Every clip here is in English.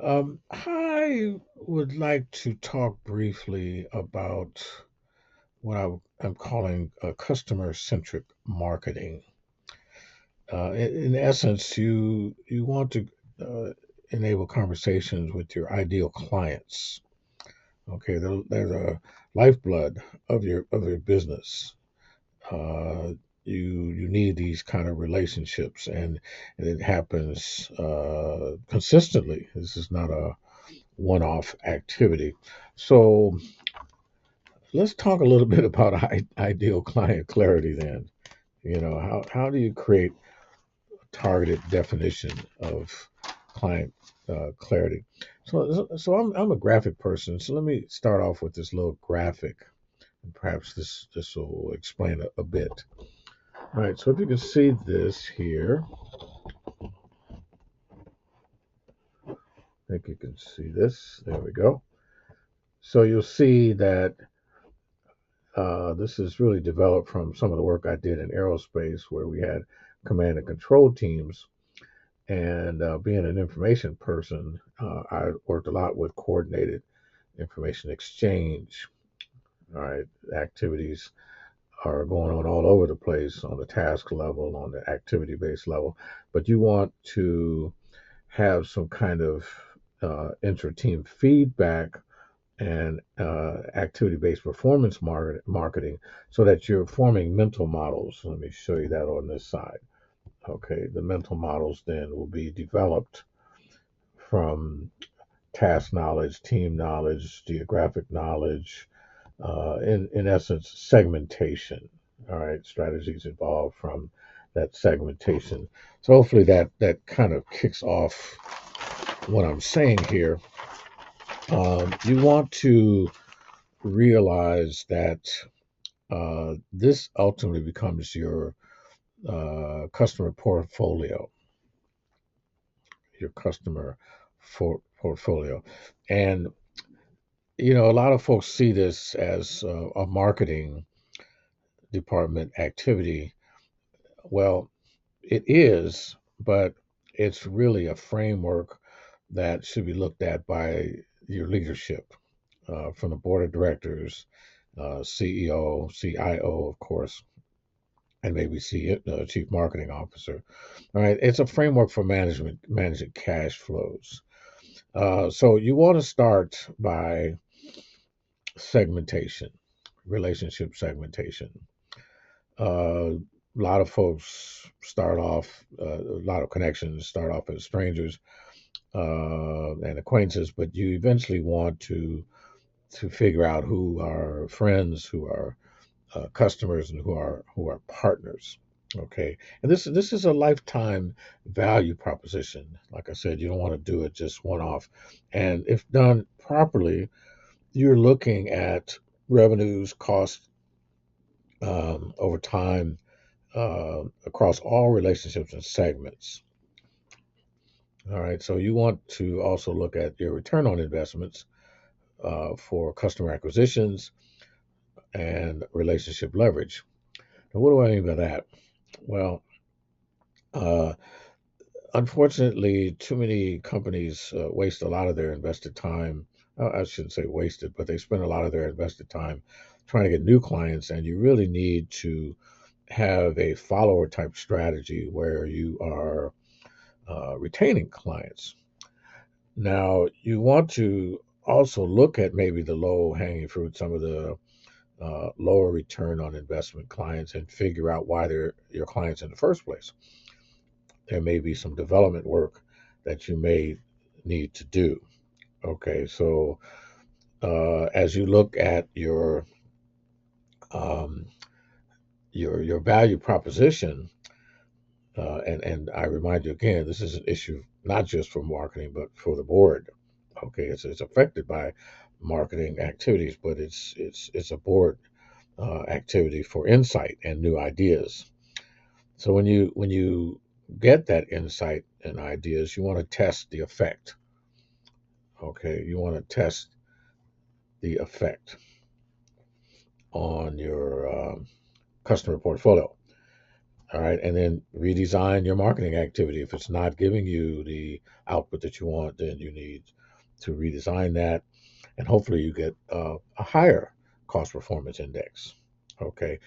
I would like to talk briefly about what I'm calling customer-centric marketing. In essence, you want to enable conversations with your ideal clients. Okay, they're the lifeblood of your business. Uh, you need these kind of relationships, and it happens consistently. This is not a one-off activity. So let's talk a little bit about ideal client clarity then. How do you create a targeted definition of client clarity? So I'm a graphic person. So let me start off with this little graphic, and perhaps this will explain a bit. All right. So if you can see this here, I think you can see this. There we go. So you'll see that this is really developed from some of the work I did in aerospace, where we had command and control teams. And being an information person, I worked a lot with coordinated information exchange. All right, activities are going on all over the place on the task level, on the activity based level, but you want to have some kind of intra team feedback and activity based performance marketing so that you're forming mental models. Let me show you that on this side. Okay, the mental models then will be developed from task knowledge, team knowledge, geographic knowledge, in essence, segmentation. All right, strategies evolve from that segmentation. So hopefully that kind of kicks off what I'm saying here. You want to realize that this ultimately becomes your customer portfolio, your customer portfolio. And, a lot of folks see this as a marketing department activity. Well, it is, but it's really a framework that should be looked at by your leadership, from the board of directors, CEO, CIO, of course, and maybe chief marketing officer. All right, it's a framework for managing cash flows. So you want to start by segmentation, relationship segmentation. A lot of folks start off, a lot of connections start off as strangers and acquaintances, but you eventually want to figure out who are friends, who are customers, and who are partners. Okay, and this is a lifetime value proposition. Like I said, you don't want to do it just one off, and if done properly, you're looking at revenues, costs over time across all relationships and segments. All right, so you want to also look at your return on investments for customer acquisitions and relationship leverage. Now, what do I mean by that? Well, uh, unfortunately, too many companies waste a lot of their invested time. I shouldn't say wasted, but they spend a lot of their invested time trying to get new clients, and you really need to have a follower type strategy where you are retaining clients. Now, you want to also look at maybe the low hanging fruit, some of the lower return on investment clients, and figure out why they're your clients in the first place. There may be some development work that you may need to do. Okay, so as you look at um, your value proposition, and I remind you again, this is an issue not just for marketing, but for the board. Okay, it's affected by marketing activities, but it's a board activity for insight and new ideas. So when you get that insight and ideas, you want to test the effect. Okay, you want to test the effect on your customer portfolio. All right. And then redesign your marketing activity. If it's not giving you the output that you want, then you need to redesign that. And hopefully you get a higher cost performance index. Okay.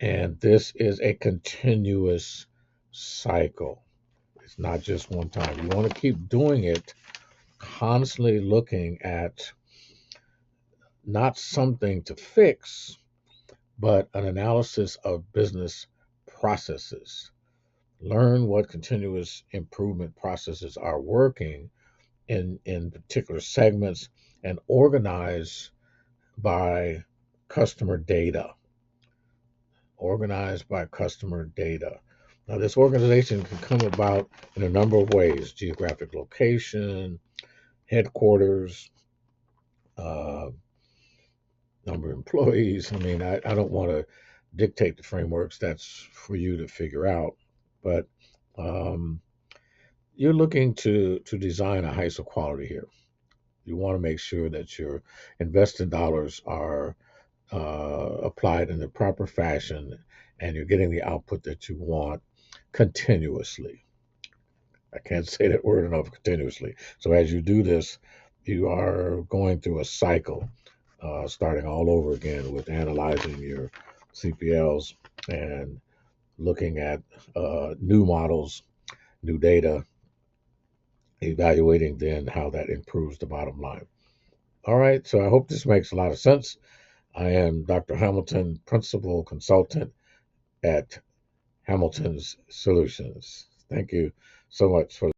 And this is a continuous cycle. It's not just one time. You want to keep doing it, constantly looking at not something to fix, but an analysis of business processes. Learn what continuous improvement processes are working in particular segments and organize by customer data. Organized by customer data. Now, this organization can come about in a number of ways: geographic location, headquarters, uh, number of employees. I mean, I don't want to dictate the frameworks. That's for you to figure out. But um, you're looking to design a high quality here. You want to make sure that your invested dollars are applied in the proper fashion and you're getting the output that you want continuously. I can't say that word enough, continuously. So as you do this, you are going through a cycle, starting all over again with analyzing your CPLs and looking at new models, new data, evaluating then how that improves the bottom line. All right, so I hope this makes a lot of sense. I am Dr. Hamilton, Principal Consultant at Hamilton's Solutions. Thank you so much for